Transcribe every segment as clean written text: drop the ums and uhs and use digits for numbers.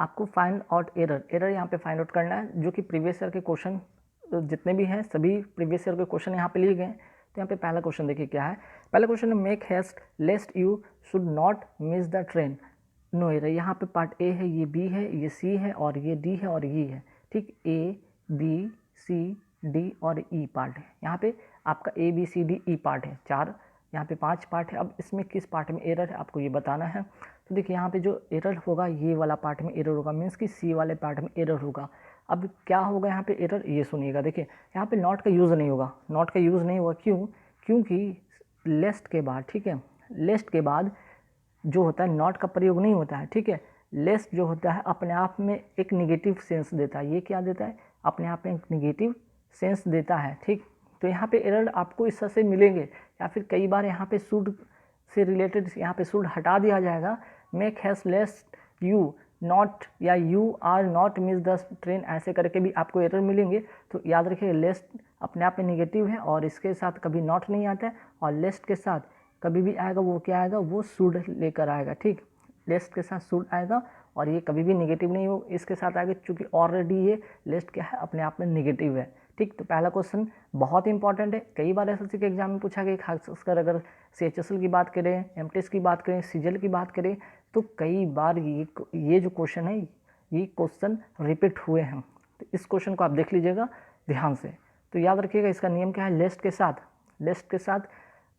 आपको find out error यहाँ पे फाइंड आउट करना है, जो कि प्रीवियस ईयर के क्वेश्चन जितने भी हैं सभी प्रीवियस ईयर के क्वेश्चन यहाँ पे लिए गए। तो यहाँ पे पहला क्वेश्चन देखिए क्या है। पहला क्वेश्चन है make haste lest you should not miss the train. No error. यहाँ पे पार्ट ए है, ये बी है, ये सी है और ये डी है और ये है। ठीक, ए बी सी डी और ई पार्ट है। यहाँ पे आपका A B C D E part है, चार यहाँ पे 5 पार्ट है। अब इसमें किस पार्ट में एरर है आपको ये बताना है। तो देखिए यहाँ पे जो एरर होगा ये वाला पार्ट में एरर होगा, मीन्स कि सी वाले पार्ट में एरर होगा। अब क्या होगा यहाँ पे एरर, ये सुनिएगा। देखिए यहाँ पे नॉट का यूज़ नहीं होगा, नॉट का यूज़ नहीं होगा क्यों, क्योंकि लेस्ट के बाद, ठीक है, लेस्ट के बाद जो होता है नॉट का प्रयोग नहीं होता है। ठीक है, लेस्ट जो होता है अपने आप में एक निगेटिव सेंस देता है। ये क्या देता है, अपने आप में एक निगेटिव सेंस देता है। ठीक, तो यहाँ पे एरर आपको इस तरह से मिलेंगे, या फिर कई बार यहाँ पे शुड से रिलेटेड यहाँ पे शुड हटा दिया जाएगा। Make haste lest you not या you are not miss the train, ऐसे करके भी आपको एरर मिलेंगे। तो याद रखिए लेस्ट अपने आप में निगेटिव है और इसके साथ कभी नॉट नहीं आता है, और लेस्ट के साथ कभी भी आएगा वो क्या आएगा, वो शुड लेकर आएगा। ठीक, लेस्ट के साथ शुड आएगा और ये कभी भी निगेटिव नहीं हो इसके साथ आएगा, क्योंकि ऑलरेडी ये लेस्ट क्या है, अपने आप में निगेटिव है। ठीक, तो पहला क्वेश्चन बहुत इंपॉर्टेंट है, कई बार एसएससी के एग्जाम में पूछा गया। खासकर अगर सीएचएसएल की बात करें, एमटीएस की बात करें, सीजीएल की बात करें, तो कई बार ये जो क्वेश्चन है ये क्वेश्चन रिपीट हुए हैं। तो इस क्वेश्चन को आप देख लीजिएगा ध्यान से। तो याद रखिएगा इसका नियम क्या है, लेस्ट के साथ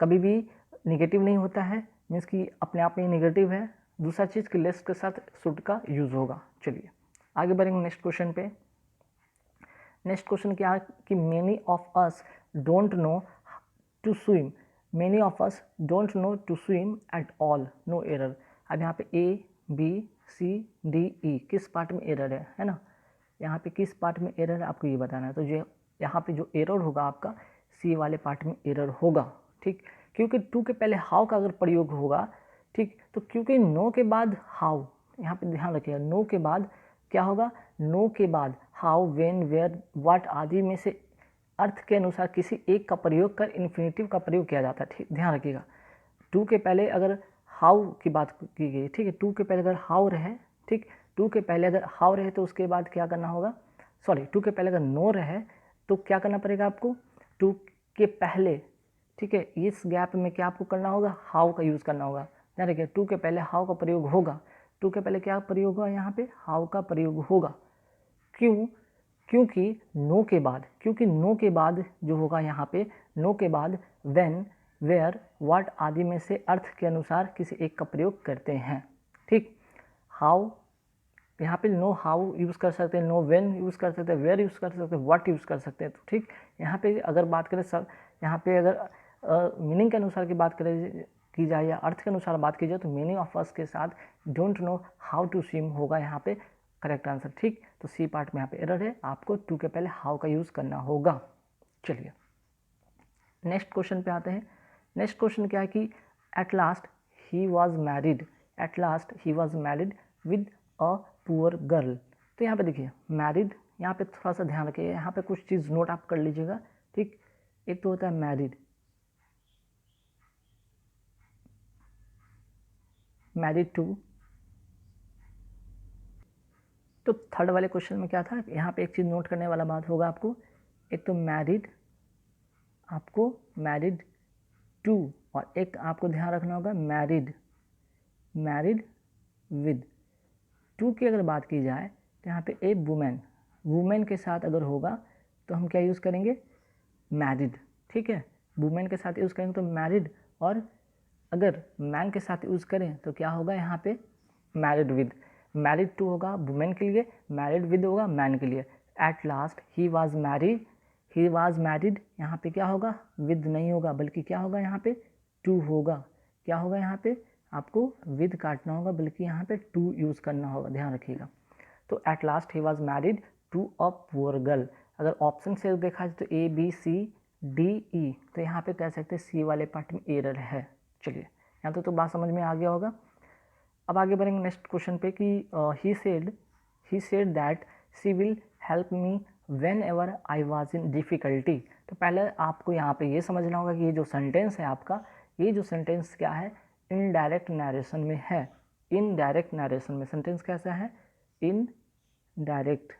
कभी भी निगेटिव नहीं होता है, मीन्स कि अपने आप में निगेटिव है। दूसरा चीज़ कि लेस्ट के साथ शुड का यूज़ होगा। चलिए आगे बढ़ेंगे नेक्स्ट क्वेश्चन पे। नेक्स्ट क्वेश्चन क्या है कि many of us don't know to swim, many of us don't know to swim at all, no error. अब यहाँ पे ए बी सी डी ई किस पार्ट में एरर है ना, यहाँ पे किस पार्ट में एरर है आपको ये बताना है। तो जो यहाँ पे जो एरर होगा आपका सी वाले पार्ट में एरर होगा। ठीक, क्योंकि टू के पहले हाउ का अगर प्रयोग होगा, ठीक, तो क्योंकि नो के बाद हाउ, यहाँ पे ध्यान रखिएगा, नो के बाद क्या होगा, नो के बाद हाउ वेन वेयर व्हाट आदि में से अर्थ के अनुसार किसी एक का प्रयोग कर इन्फिनेटिव का प्रयोग किया जाता है। ठीक, ध्यान रखिएगा, टू के पहले अगर हाउ की बात की गई, ठीक है, टू के पहले अगर हाउ रहे, ठीक, टू के पहले अगर हाउ रहे तो उसके बाद क्या करना होगा, सॉरी टू के पहले अगर नो रहे तो क्या करना पड़ेगा आपको, टू के पहले, ठीक है, इस गैप में क्या आपको करना होगा, हाउ का यूज़ करना होगा। ध्यान रखिए टू के पहले हाउ का प्रयोग होगा, टू के पहले क्या प्रयोग होगा, यहाँ पे हाउ का प्रयोग होगा। क्यों, क्योंकि नो के बाद जो होगा यहाँ पे, नो के बाद व्हेन वेयर व्हाट आदि में से अर्थ के अनुसार किसी एक का प्रयोग करते हैं। ठीक, हाउ यहाँ पे नो हाउ यूज़ कर सकते हैं, नो व्हेन यूज़ कर सकते हैं, वेयर यूज़ कर सकते हैं, व्हाट यूज़ कर सकते हैं। तो ठीक, यहाँ पे अगर बात करें सब, यहाँ पे अगर मीनिंग के अनुसार की बात करें की जाए या अर्थ के अनुसार बात की जाए तो मीनिंग ऑफ अस के साथ don't know how to swim होगा यहाँ पे करेक्ट आंसर। ठीक, तो सी पार्ट में यहाँ पे एरर है, आपको टू के पहले हाउ का यूज़ करना होगा। चलिए नेक्स्ट क्वेश्चन पे आते हैं। नेक्स्ट क्वेश्चन क्या है कि eight last he was married with a poor girl. तो यहाँ पे देखिए मैरिड, यहाँ पे थोड़ा सा ध्यान रखिए, यहाँ पे कुछ चीज़ नोट आप कर लीजिएगा। ठीक, एक तो होता है मैरिड टू, तो थर्ड वाले क्वेश्चन में क्या था, यहाँ पे एक चीज़ नोट करने वाला बात होगा आपको, एक तो मैरिड टू, और एक आपको ध्यान रखना होगा मैरिड विद। टू की अगर बात की जाए तो यहाँ पे ए वुमेन के साथ अगर होगा तो हम क्या यूज़ करेंगे, मैरिड। ठीक है, वुमेन के साथ यूज़ करेंगे तो मैरिड, और अगर मैन के साथ यूज़ करें तो क्या होगा यहाँ पे मैरिड विद। मैरिड टू होगा वुमेन के लिए, मैरिड विद होगा मैन के लिए। Eight last he was married, यहाँ पे क्या होगा, विद नहीं होगा बल्कि क्या होगा यहाँ पे टू होगा। क्या होगा यहाँ पे, आपको विद काटना होगा बल्कि यहाँ पे टू यूज़ करना होगा, ध्यान रखिएगा। तो at last he was married to a poor girl. अगर ऑप्शन से देखा जाए तो ए बी सी डी ई, तो यहाँ पे कह सकते हैं सी वाले पार्ट में एरर है। चलिए यहाँ तो बात समझ में आ गया होगा। अब आगे बढ़ेंगे नेक्स्ट क्वेश्चन पे कि he said that she will help me when ever I was in difficulty. तो पहले आपको यहाँ पे ये समझना होगा कि ये जो सेंटेंस है आपका, ये जो सेंटेंस क्या है, इनडायरेक्ट नरेशन में है। इनडायरेक्ट नरेशन में सेंटेंस कैसा है, इनडायरेक्ट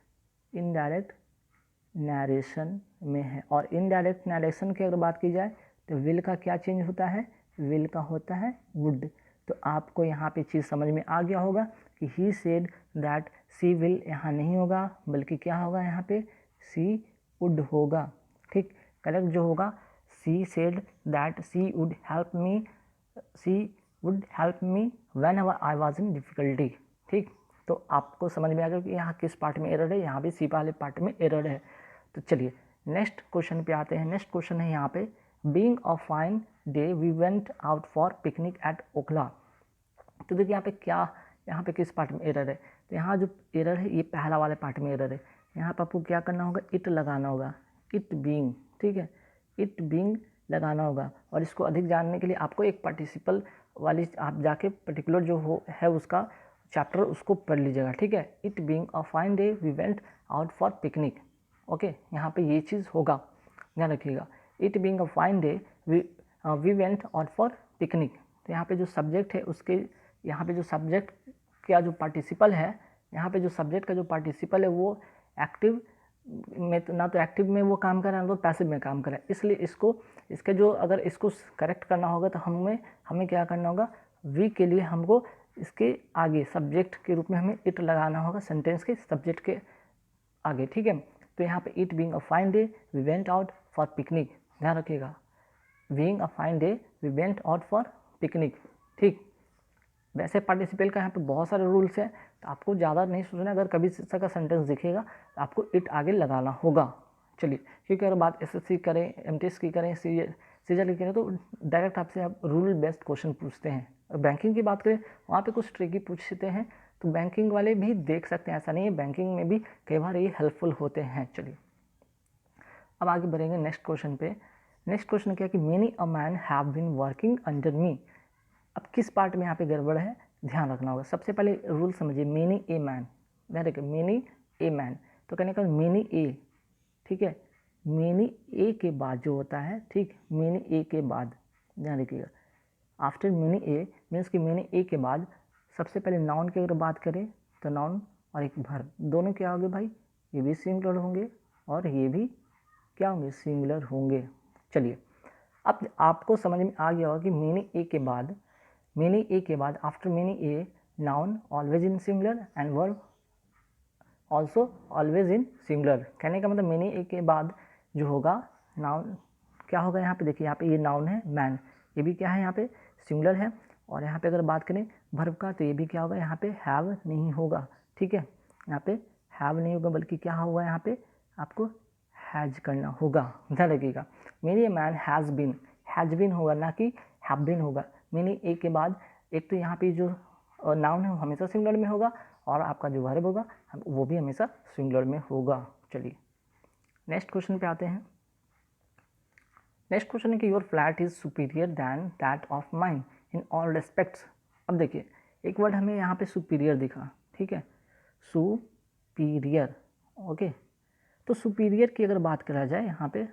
नरेशन में है। और इनडायरेक्ट नरेशन की अगर बात की जाए तो विल का क्या चेंज होता है, विल का होता है वुड। तो आपको यहाँ पे चीज़ समझ में आ गया होगा कि he said that she will यहाँ नहीं होगा, बल्कि क्या होगा यहाँ पे सी वुड होगा। ठीक, करेक्ट जो होगा she said that she would help me whenever I was in difficulty. ठीक, तो आपको समझ में आ गया कि यहाँ किस पार्ट में एरर है, यहाँ भी सी वाले पार्ट में एरर है। तो चलिए नेक्स्ट क्वेश्चन पे आते हैं। नेक्स्ट क्वेश्चन है यहाँ पे being a fine day we went out for picnic at Okhla. तो देखिए यहाँ पे क्या, यहाँ पे किस पार्ट में एरर है, तो यहाँ जो एरर है ये पहला वाले पार्ट में एरर है। यहाँ पर आपको क्या करना होगा, इट लगाना होगा, इट बीइंग। ठीक है, इट बीइंग लगाना होगा। और इसको अधिक जानने के लिए आपको एक पार्टिसिपल वाली आप जाके पर्टिकुलर जो हो है उसका चैप्टर उसको पढ़ लीजिएगा। ठीक है, it being a fine day we went out for picnic. Okay, यहाँ पे ये चीज़ होगा, ध्यान रखिएगा। It being a fine day we went out for picnic. तो यहाँ पे जो सब्जेक्ट है उसके, यहाँ पे जो सब्जेक्ट का जो पार्टिसिपल है, यहाँ पे जो सब्जेक्ट का जो पार्टिसिपल है वो एक्टिव में ना तो एक्टिव में वो काम कर रहा है ना तो पैसिव में काम कर रहा है। इसलिए इसको इसके जो अगर इसको करेक्ट करना होगा तो हमें क्या करना होगा, वी के लिए हमको इसके आगे सब्जेक्ट के रूप में हमें इट लगाना होगा सेंटेंस के सब्जेक्ट के आगे। ठीक है, तो यहाँ पे it being a fine day we went out for picnic, ध्यान रखिएगा, being a fine day we went out for picnic. ठीक, वैसे पार्टिसिपल का यहाँ पे बहुत सारे रूल्स हैं, तो आपको ज़्यादा नहीं सोचना। अगर कभी इस तरह का सेंटेंस दिखेगा तो आपको इट आगे लगाना होगा। चलिए, क्योंकि अगर बात एसएससी करें, एमटीएस की करें, सीजल की करें तो डायरेक्ट आपसे आप रूल बेस्ड क्वेश्चन पूछते हैं। और बैंकिंग की बात करें वहाँ पे कुछ ट्रिकी पूछते हैं, तो बैंकिंग वाले भी देख सकते हैं, ऐसा नहीं है, बैंकिंग में भी कई बार ये हेल्पफुल होते हैं। चलिए अब आगे बढ़ेंगे नेक्स्ट क्वेश्चन पे। नेक्स्ट क्वेश्चन क्या कि many a man have been working under me. अब किस पार्ट में यहाँ पे गड़बड़ है ध्यान रखना होगा। सबसे पहले रूल समझिए, मेनी ए मैन, ध्यान रखिए मेनी ए मैन, तो कहने का मेनी ए। ठीक है, मेनी ए के बाद जो होता है, ठीक, मेनी ए के बाद ध्यान रखिएगा, आफ्टर मेनी ए मीन्स कि मेनी ए के बाद सबसे पहले नाउन की अगर बात करें तो नाउन और एक वर्ब दोनों क्या होंगे भाई, ये भी सिंगुलर होंगे और ये भी क्या होंगे, सिंगुलर होंगे। चलिए अब आपको समझ में आ गया होगा कि मेनी ए के बाद after many a noun always in singular and verb also always in singular. कहने का मतलब मेनी ए के बाद जो होगा नाउन क्या होगा, यहाँ पे देखिए, यहाँ पे ये नाउन है मैन, ये भी क्या है यहाँ पे सिंगुलर है। और यहाँ पे अगर बात करें वर्ब का तो ये भी क्या होगा, यहाँ पे हैव नहीं होगा। ठीक है, यहाँ पे हैव नहीं होगा बल्कि क्या होगा, यहाँ पे आपको हैज करना होगा, ध्यान रखिएगा। Many a man has been होगा ना कि हैव बीन होगा। मेनी ए के बाद एक तो यहाँ पे जो नाउन है वो हमेशा सिंगुलर में होगा और आपका जो वर्ब होगा वो भी हमेशा सिंगुलर में होगा। चलिए नेक्स्ट क्वेश्चन पे आते हैं। नेक्स्ट क्वेश्चन है कि your flat is superior then that of mine in all respects. अब देखिए एक वर्ड हमें यहाँ पे सुपीरियर दिखा, ठीक है, सुपीरियर। ओके, तो सुपीरियर की अगर बात करा जाए, यहाँ पे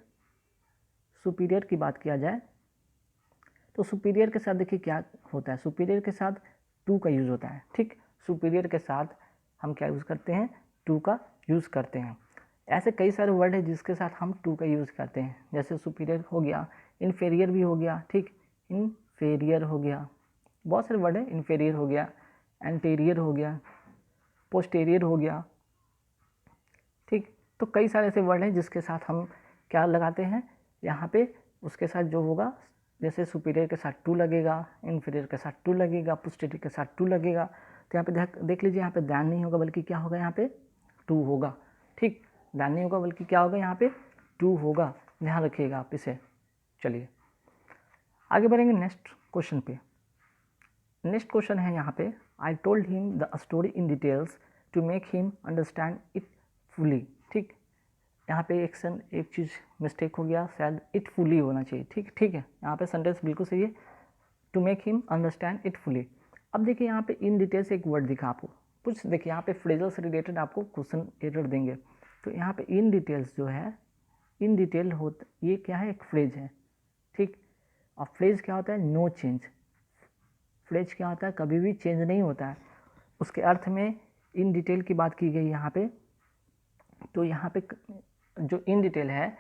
सुपीरियर की बात किया जाए तो सुपीरियर के साथ देखिए क्या होता है, सुपीरियर के साथ टू का यूज़ होता है। ठीक, सुपीरियर के साथ हम क्या यूज़ करते हैं, टू का यूज़ करते हैं। ऐसे कई सारे वर्ड है जिसके साथ हम टू का यूज़ करते हैं, जैसे सुपीरियर हो गया, इन्फेरियर भी हो गया। ठीक, इन्फेरियर हो गया, बहुत सारे वर्ड है, इन्फेरियर हो गया, एंटेरियर हो गया, पोस्टेरियर हो गया। ठीक, तो कई सारे ऐसे वर्ड हैं जिसके साथ हम क्या लगाते हैं, यहाँ पे उसके साथ जो होगा, जैसे सुपीरियर के साथ टू लगेगा, इन्फीरियर के साथ टू लगेगा, पोस्टेरियर के साथ टू लगेगा। तो यहाँ पे देख लीजिए, यहाँ पे दैन नहीं होगा बल्कि क्या होगा, यहाँ पे टू होगा। ठीक, दैन नहीं होगा बल्कि क्या होगा, यहाँ पे टू होगा, ध्यान रखिएगा आप इसे। चलिए आगे बढ़ेंगे नेक्स्ट क्वेश्चन पे। नेक्स्ट क्वेश्चन है यहाँ पे, I told him the story in details to make him understand it fully. ठीक, यहाँ पे एक चीज़ मिस्टेक हो गया, शायद इट फुली होना चाहिए। ठीक है, यहाँ पे सेंटेंस बिल्कुल सही है, to make him understand it fully. अब देखिए यहाँ पे इन डिटेल्स एक वर्ड दिखा आपको, कुछ देखिए यहाँ पे फ्रेजल से रिलेटेड आपको क्वेश्चन एरर देंगे। तो यहाँ पे इन डिटेल्स जो है, इन डिटेल होता, ये क्या है, एक फ्रेज है। ठीक, और फ्रेज क्या होता है, नो चेंज। फ्रेज क्या होता है, कभी भी चेंज नहीं होता है, उसके अर्थ में इन डिटेल की बात की गई यहाँ पे, तो यहाँ पे जो इन डिटेल है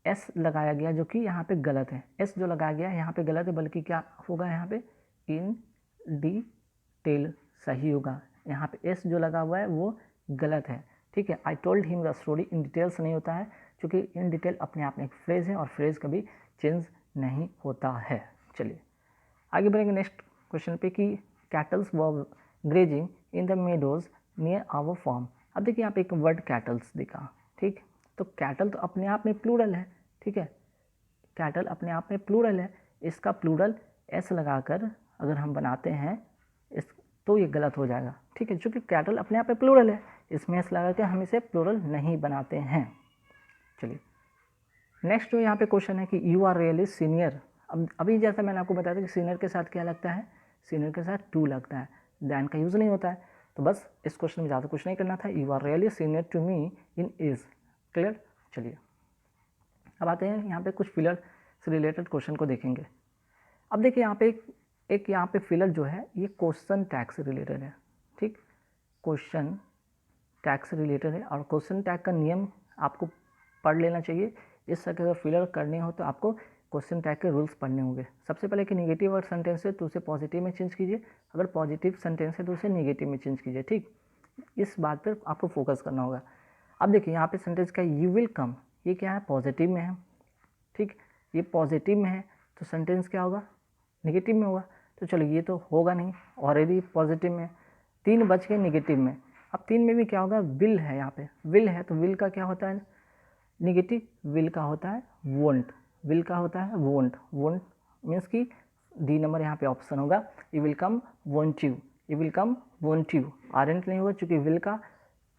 एस लगाया गया जो कि यहाँ पे गलत है। एस जो लगाया गया यहाँ पे गलत है, बल्कि क्या होगा यहाँ पे इन डिटेल सही होगा। यहाँ पे एस जो लगा हुआ है वो गलत है, ठीक है। आई told him the story, in details नहीं होता है क्योंकि इन डिटेल अपने आप में एक फ्रेज है और फ्रेज कभी चेंज नहीं होता है। चलिए आगे बढ़ेंगे नेक्स्ट क्वेश्चन पे कि cattles were grazing in the meadows near our farm. अब देखिए यहाँ पे एक वर्ड कैटल्स दिखा, ठीक। तो कैटल तो अपने आप में प्लूरल है, ठीक है। कैटल अपने आप में प्लूरल है, इसका प्लूरल एस लगाकर अगर हम बनाते हैं इस तो ये गलत हो जाएगा, ठीक है। चूँकि कैटल अपने आप में प्लूरल है, इसमें एस लगा के हम इसे प्लूरल नहीं बनाते हैं। चलिए नेक्स्ट जो यहाँ पे क्वेश्चन है कि यू आर रियली सीनियर। अब अभी जैसा मैंने आपको बताया था कि सीनियर के साथ क्या लगता है, सीनियर के साथ टू लगता है, दैन का यूज़ नहीं होता है। तो बस इस क्वेश्चन में ज़्यादा कुछ नहीं करना था। You are really senior to me in age, clear. चलिए अब आते हैं यहाँ पे कुछ फिलर से रिलेटेड क्वेश्चन को देखेंगे। अब देखिए यहाँ पे एक यहाँ पे फिलर जो है ये क्वेश्चन टैग से रिलेटेड है, ठीक। क्वेश्चन टैग से रिलेटेड है और क्वेश्चन टैग का नियम आपको पढ़ लेना चाहिए। इस तरह के अगर फिलर करने हो तो आपको क्वेश्चन टैग के रूल्स पढ़ने होंगे। सबसे पहले कि निगेटिव अगर सेंटेंस है तो उसे पॉजिटिव में चेंज कीजिए, अगर पॉजिटिव सेंटेंस है तो उसे निगेटिव में चेंज कीजिए, ठीक। इस बात पर आपको फोकस करना होगा। अब देखिए यहाँ पे सेंटेंस का यू विल कम, ये क्या है, पॉजिटिव में है, ठीक। ये पॉजिटिव में है तो सेंटेंस क्या होगा, निगेटिव में होगा। तो चलो ये तो होगा नहीं, ऑलरेडी पॉजिटिव में। 3 बच के निगेटिव में। अब 3 में भी क्या होगा, विल है, यहाँ पे विल है तो विल का क्या होता है, निगेटिव। विल का होता है वोंट, विल का होता है वोंट। वोंट मीन्स कि डी नंबर यहाँ पे ऑप्शन होगा, you will come won't you, you will come won't you. Aren't नहीं होगा क्योंकि विल का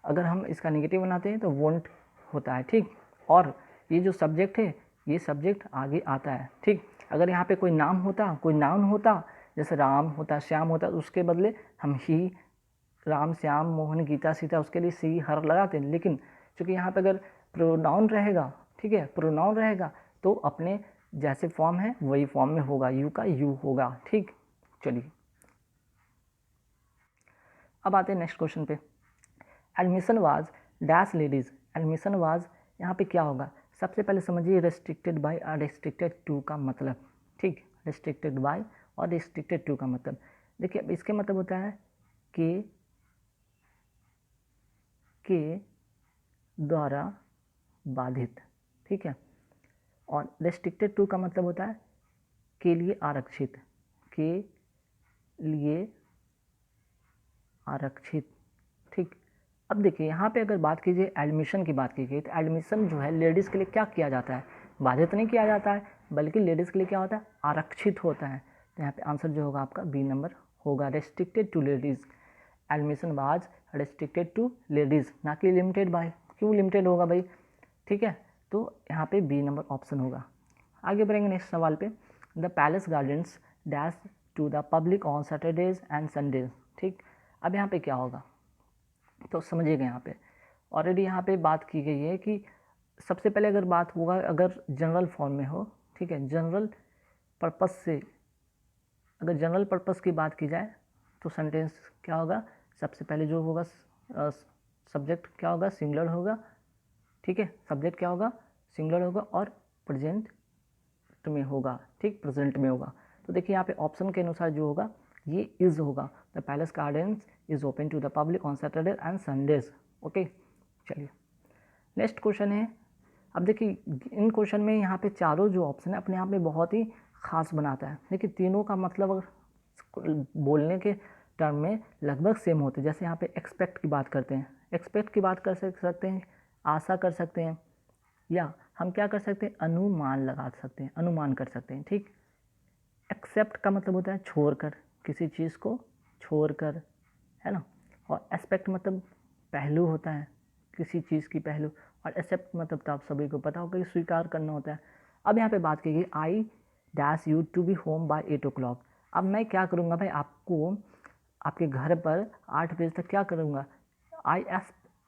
अगर हम इसका निगेटिव बनाते हैं तो वोंट होता है, ठीक। और ये जो सब्जेक्ट है ये सब्जेक्ट आगे आता है, ठीक। अगर यहाँ पे कोई नाम होता, कोई नाउन होता, जैसे राम होता, श्याम होता, तो उसके बदले हम ही, राम, श्याम, मोहन, गीता, सीता, उसके लिए सी, हर लगाते हैं। लेकिन चूँकि यहाँ पे अगर प्रोनाउन रहेगा, ठीक है, प्रोनाउन रहेगा तो अपने जैसे फॉर्म है वही फॉर्म में होगा, यू का यू होगा, ठीक। चलिए अब आते हैं नेक्स्ट क्वेश्चन पे। Admission was dash ladies, admission was यहाँ पे क्या होगा, सबसे पहले समझिए रेस्ट्रिक्टेड बाय और रेस्ट्रिक्टेड टू का मतलब, ठीक। रेस्ट्रिक्टेड बाय और रेस्ट्रिक्टेड टू का मतलब देखिए, अब इसके मतलब होता है के द्वारा बाधित, ठीक है। और रेस्ट्रिक्टेड टू का मतलब होता है के लिए आरक्षित, के लिए आरक्षित, ठीक। अब देखिए यहाँ पे अगर बात कीजिए एडमिशन की बात की गई तो एडमिशन जो है लेडीज़ के लिए क्या किया जाता है, बाधित नहीं किया जाता है, बल्कि लेडीज़ के लिए क्या होता है, आरक्षित होता है। तो यहाँ पे आंसर जो होगा आपका बी नंबर होगा, restricted to ladies. Admission was restricted to ladies, ना कि लिमिटेड बाय। क्यों लिमिटेड होगा भाई, ठीक है। तो यहाँ पे बी नंबर ऑप्शन होगा। आगे बढ़ेंगे नेक्स्ट सवाल पे। The palace gardens dash to the public on Saturdays and Sundays, ठीक। अब यहाँ पे क्या होगा तो समझिएगा, यहाँ पे ऑलरेडी यहाँ पे बात की गई है कि सबसे पहले अगर बात होगा अगर जनरल फॉर्म में हो, ठीक है, जनरल पर्पस से, अगर जनरल पर्पस की बात की जाए तो सेंटेंस क्या होगा, सबसे पहले जो होगा सब्जेक्ट क्या होगा, सिंगुलर होगा, ठीक है। सब्जेक्ट क्या होगा, सिंगुलर होगा और प्रेजेंट में होगा, ठीक, प्रेजेंट में होगा। तो देखिए यहाँ पे ऑप्शन के अनुसार जो होगा ये इज़ होगा, the palace gardens is open to the public on Saturday and Sundays, okay. चलिए नेक्स्ट क्वेश्चन है। अब देखिए इन क्वेश्चन में यहाँ पे चारों जो ऑप्शन है अपने आप में बहुत ही खास बनाता है। देखिए तीनों का मतलब बोलने के टर्म में लगभग सेम होते हैं। जैसे यहाँ पे एक्सपेक्ट की बात करते हैं, एक्सपेक्ट की बात कर सकते हैं, आशा कर सकते हैं, या हम क्या कर सकते हैं, अनुमान लगा सकते हैं, अनुमान कर सकते हैं, ठीक। एक्सेप्ट का मतलब होता है छोड़कर, किसी चीज़ को छोड़कर, है ना। और एस्पेक्ट मतलब पहलू होता है, किसी चीज़ की पहलू। और एक्सेप्ट मतलब तो आप सभी को पता होगा कि स्वीकार करना होता है। अब यहाँ पे बात की गई I dash you to be home by 8 o'clock। अब मैं क्या करूँगा भाई, आपको आपके घर पर 8 बजे तक क्या करूँगा, आई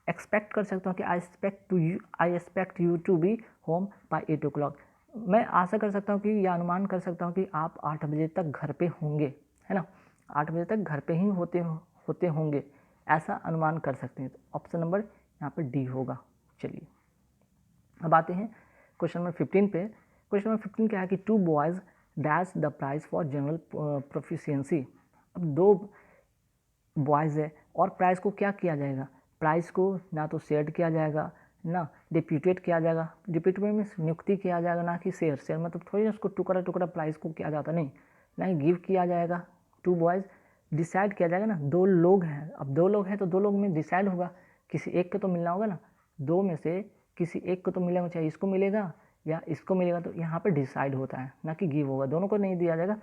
एक्सपेक्ट कर सकता हूँ कि I expect you to be home by 8 o'clock। मैं आशा कर सकता हूँ कि या अनुमान कर सकता हूँ कि आप 8 बजे तक घर पे होंगे, है ना, 8 बजे तक घर पे ही होते होंगे, ऐसा अनुमान कर सकते हैं। तो ऑप्शन नंबर यहाँ पे डी होगा। चलिए अब आते हैं क्वेश्चन नंबर 15 पे। क्वेश्चन नंबर 15 क्या है कि 2 boys dash the prize for general proficiency. अब 2 बॉयज़ है और प्राइस को क्या किया जाएगा, प्राइस को ना तो शेयर किया जाएगा ना डिप्यूटेट किया जाएगा। डिप्यूटेट मीन्स नियुक्ति किया जाएगा, ना कि शेयर। शेयर मतलब थोड़ी ना उसको टुकड़ा टुकड़ा प्राइस को किया जाता, नहीं, ना ही गिव किया जाएगा। 2 बॉयज़ डिसाइड किया जाएगा ना, 2 लोग हैं। अब 2 लोग हैं तो 2 लोग में डिसाइड होगा, किसी एक को तो मिलना होगा ना, 2 में से किसी एक को तो मिलेगा, चाहे इसको मिलेगा या इसको मिलेगा। तो यहाँ पर डिसाइड होता है, ना कि गिव होगा, दोनों को नहीं दिया जाएगा।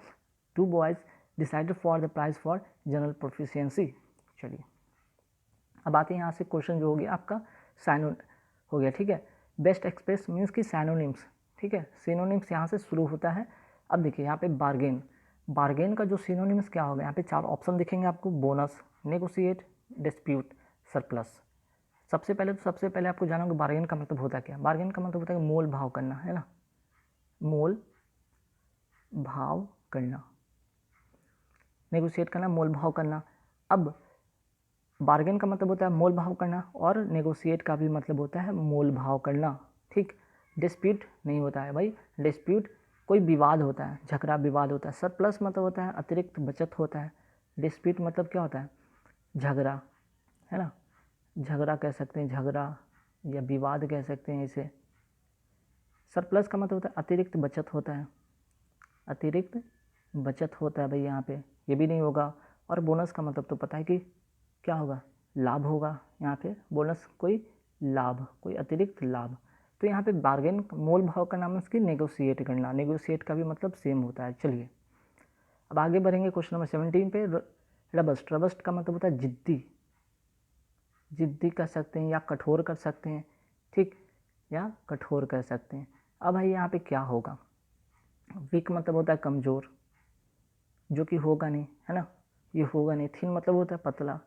2 boys decided for the price for general proficiency. चलिए अब आते हैं यहाँ से क्वेश्चन जो हो गया आपका साइनो हो गया, ठीक है। बेस्ट एक्सप्रेस मीन्स की सैनोनिम्स, ठीक है, सिनोनिम्स यहाँ से शुरू होता है। अब देखिए यहाँ पे बार्गेन, बार्गेन का जो सिनोनिम्स क्या होगा, यहाँ पे 4 ऑप्शन दिखेंगे आपको, बोनस, नेगोशिएट, डिस्प्यूट, सरप्लस। सबसे पहले आपको जाना होगा बार्गेन का मतलब होता है क्या। बार्गेन का मतलब होता है मोल भाव करना, है ना, मोल भाव करना, नेगोशिएट करना, मोल भाव करना। अब बार्गेन का मतलब होता है मोल भाव करना और नेगोशिएट का भी मतलब होता है मोल भाव करना, ठीक। डिस्प्यूट नहीं होता है भाई, डिस्प्यूट कोई विवाद होता है, झगड़ा विवाद होता है। सरप्लस मतलब होता है अतिरिक्त बचत होता है। डिस्प्यूट मतलब क्या होता है, झगड़ा, है ना, झगड़ा कह सकते हैं, झगड़ा या विवाद कह सकते हैं इसे। सरप्लस का मतलब होता है अतिरिक्त बचत होता है, अतिरिक्त बचत होता है भाई यहाँ पे, ये भी नहीं होगा। और बोनस का मतलब तो पता है कि क्या होगा, लाभ होगा। यहाँ पे बोनस कोई लाभ, कोई अतिरिक्त लाभ। तो यहाँ पे बार्गेन मोल भाव का नाम है उसकी नेगोशिएट करना, नेगोशिएट का भी मतलब सेम होता है। चलिए अब आगे बढ़ेंगे क्वेश्चन नंबर 17 पे। रबस्ट, रबस्ट का मतलब होता है जिद्दी, जिद्दी कर सकते हैं या कठोर कर सकते हैं, ठीक, या कठोर कर सकते हैं। अब भाई यहाँ पे क्या होगा, वीक मतलब होता है कमज़ोर, जो कि होगा नहीं, है ना, ये होगा नहीं। थिन मतलब होता है पतला,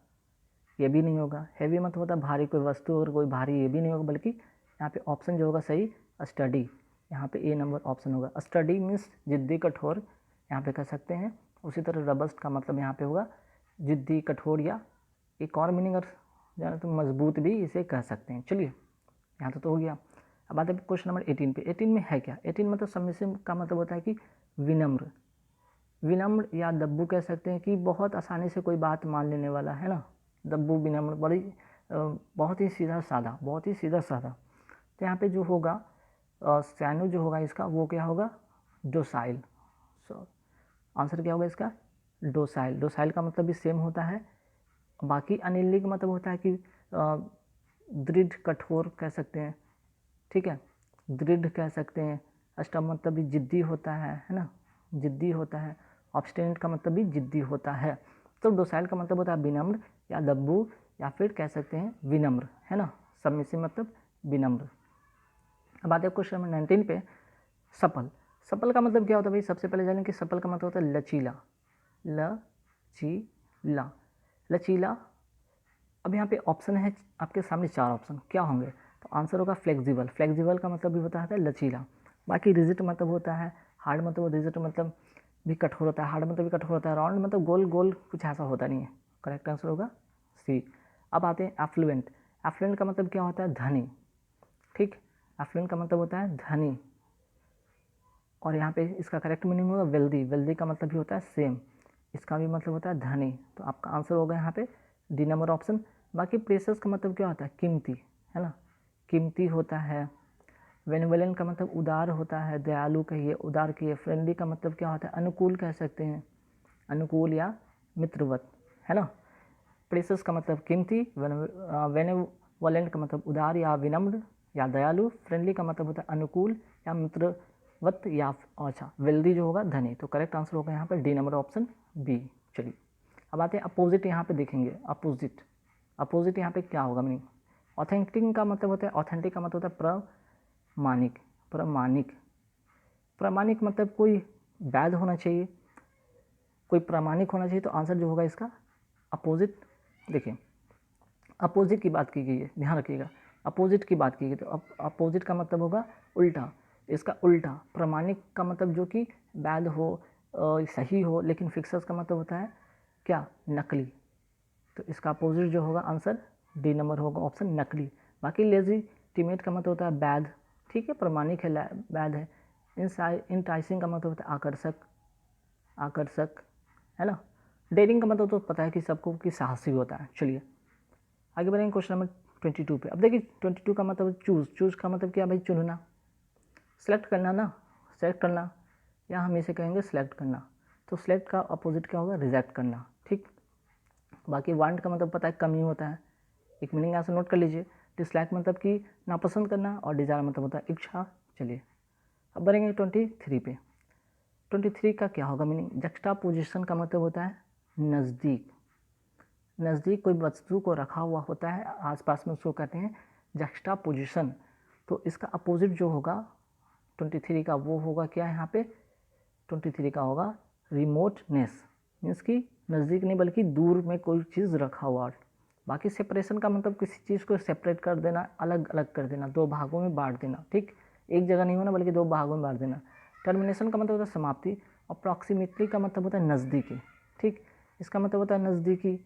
ये भी नहीं होगा। हैवी मतलब होता है भारी, कोई वस्तु और कोई भारी, ये भी नहीं होगा। बल्कि यहाँ पे ऑप्शन जो होगा सही स्टडी, यहाँ पे ए नंबर ऑप्शन होगा। स्टडी मीन्स जिद्दी कठोर, यहाँ पे कह सकते हैं। उसी तरह रबस्ट का मतलब यहाँ पे होगा जिद्दी कठोर, या एक और मीनिंग अगर जाना तो मजबूत भी इसे कह सकते हैं। चलिए यहाँ तो हो गया। अब आते हैं क्वेश्चन नंबर 18 पे। 18 में है क्या, 18 मतलब सबमिसिव का मतलब होता है कि विनम्र, विनम्र या दब्बू कह सकते हैं कि बहुत आसानी से कोई बात मान लेने वाला, है ना, दब्बू विनम्र, बड़ी बहुत ही सीधा साधा, बहुत ही सीधा साधा। तो यहाँ पे जो होगा सैनो जो होगा इसका वो क्या होगा, डोसाइल। आंसर क्या होगा इसका, डोसाइल। डोसाइल का मतलब भी सेम होता है। बाकी अनिल्ली का मतलब होता है कि दृढ़ कठोर कह सकते हैं, ठीक है, दृढ़ कह सकते हैं। अष्टम मतलब भी जिद्दी होता है ना, जिद्दी होता है। ऑब्स्टिनेट का मतलब भी जिद्दी होता है। तो डोसाइल का मतलब होता है विनम्र या दब्बू, या फिर कह सकते हैं विनम्र, है ना, सबमिसिव मतलब विनम्र। अब आते हैं क्वेश्चन नंबर 19 पे। सफल, सफल का मतलब क्या होता है भाई, सबसे पहले जानें कि सफल का मतलब होता है लचीला, लचीला, लचीला। अब यहाँ पे ऑप्शन है आपके सामने 4 ऑप्शन, क्या होंगे, तो आंसर होगा फ्लेक्सिबल। फ्लेक्सिबल का मतलब भी होता है लचीला। बाकी रिजिड मतलब होता है हार्ड, मतलब रिजिड मतलब भी कठोर होता है, हार्ड मतलब भी कठोर होता है, राउंड मतलब गोल गोल, कुछ ऐसा होता नहीं है। करेक्ट आंसर होगा सी। अब आते हैं एफ्लुएंट। एफ्लुएंट का मतलब क्या होता है, धनी, ठीक, एफ्लुएंट का मतलब होता है धनी। और यहाँ पे इसका करेक्ट मीनिंग होगा वेल्दी। वेल्दी का मतलब भी होता है सेम, इसका भी मतलब होता है धनी। तो आपका आंसर होगा यहाँ पे डी नंबर ऑप्शन। बाकी प्रेशस का मतलब क्या होता है, कीमती, है ना, कीमती होता है। बेनिवोलेंट का मतलब उदार होता है, दयालु कहिए, उदार कहिए। फ्रेंडली का मतलब क्या होता है, अनुकूल कह सकते हैं, अनुकूल या मित्रवत, है ना। प्रेशस का मतलब कीमती, बेनिवोलेंट का मतलब उदार या विनम्र या दयालु। फ्रेंडली का मतलब होता है अनुकूल या मित्रवत या अच्छा वेल्दी जो होगा धनी। तो करेक्ट आंसर होगा यहाँ पर डी नंबर ऑप्शन बी। चलिए अब आते हैं अपोजिट। यहाँ पे देखेंगे अपोजिट, अपोजिट यहाँ पे क्या होगा मीनिंग। ऑथेंटिक का मतलब होता है, ऑथेंटिक का मतलब होता है प्रमाणिक, प्रमाणिक, प्रमाणिक मतलब कोई वैध होना चाहिए, कोई प्रामाणिक होना चाहिए। तो आंसर जो होगा इसका अपोजिट। देखिए अपोजिट की बात की गई है, ध्यान रखिएगा, अपोजिट की बात की गई, तो अपोजिट का मतलब होगा उल्टा, इसका उल्टा। प्रमाणिक का मतलब जो कि वैध हो, सही हो। लेकिन फिक्सर्स का मतलब होता है क्या, नकली, तो इसका अपोजिट जो होगा आंसर डी नंबर होगा, ऑप्शन नकली। बाकी लेजी टीमेट का मतलब होता है बैध, ठीक है, प्रमाणिक है, बैध है। इंटाइसिंग का मतलब होता है आकर्षक, आकर्षक, है ना। डेयरिंग का मतलब तो पता है कि सबको कि साहसी होता है। चलिए आगे बढ़ेंगे क्वेश्चन नंबर 22 पे। अब देखिए 22 का मतलब चूज़, चूज़ का मतलब क्या भाई, चुनना, सेलेक्ट करना ना, सेलेक्ट करना, या हम इसे कहेंगे सेलेक्ट करना। तो सेलेक्ट का अपोजिट क्या होगा, रिजेक्ट करना, ठीक। बाकी वांट का मतलब पता है कमी होता है, एक मीनिंग ऐसा नोट कर लीजिए। डिसलाइक मतलब कि नापसंद करना, और डिजायर मतलब होता है इच्छा। चलिए अब बढ़ेंगे 23 पे। 23 का क्या होगा मीनिंग, जक्स्टा पोजिशन का मतलब होता है नज़दीक, नज़दीक कोई वस्तु को रखा हुआ होता है आसपास में, उसको कहते हैं जक्स्टा पोजिशन। तो इसका अपोजिट जो होगा 23 का वो होगा क्या यहाँ पे, 23 का होगा रिमोटनेस, मीन्स कि नज़दीक नहीं बल्कि दूर में कोई चीज़ रखा हुआ। बाकी सेपरेशन का मतलब किसी चीज़ को सेपरेट कर देना, अलग अलग कर देना, दो भागों में बांट देना, ठीक, एक जगह नहीं होना बल्कि दो भागों में बांट देना। टर्मिनेशन का मतलब होता है समाप्ति, और प्रॉक्सिमिटी का मतलब होता है नज़दीकी, ठीक, इसका मतलब होता है नज़दीकी।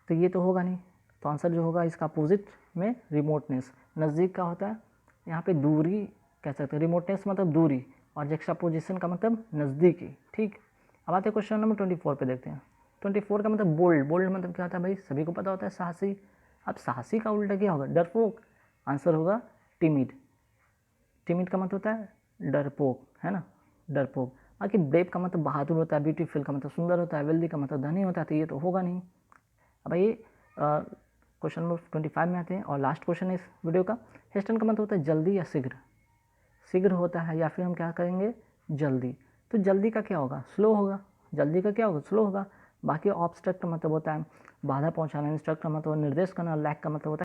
तो ये तो होगा नहीं, तो आंसर जो होगा इसका अपोजिट में रिमोटनेस, नज़दीक का होता है यहाँ पे दूरी कह सकते हैं, रिमोटनेस मतलब दूरी, और जक्स्टापोजिशन का मतलब नज़दीकी, ठीक। अब आते हैं क्वेश्चन नंबर 24 पे, देखते हैं 24 का मतलब बोल्ड, बोल्ड मतलब क्या होता है भाई, सभी को पता होता है साहसी। अब साहसी का उल्टा क्या होगा, डरपोक, आंसर होगा टिमिड, टिमिड का मतलब होता है डरपोक, है ना, डरपोक। बाकी ब्रेव का मतलब बहादुर होता है, ब्यूटीफुल का मतलब सुंदर होता है, वेल्दी का मतलब धनी होता है, तो ये तो होगा नहीं। अब ये क्वेश्चन नंबर 25 में आते हैं, और लास्ट क्वेश्चन है इस वीडियो का। हेस्टन का मतलब होता है जल्दी या शीघ्र, शीघ्र होता है, या फिर हम क्या करेंगे जल्दी। तो जल्दी का क्या होगा, स्लो होगा, जल्दी का क्या होगा, स्लो होगा। बाकी ऑब्स्ट्रक्ट का मतलब होता है बाधा पहुंचाना, इंस्ट्रक्ट का मतलब निर्देश करना, लैक का मतलब होता है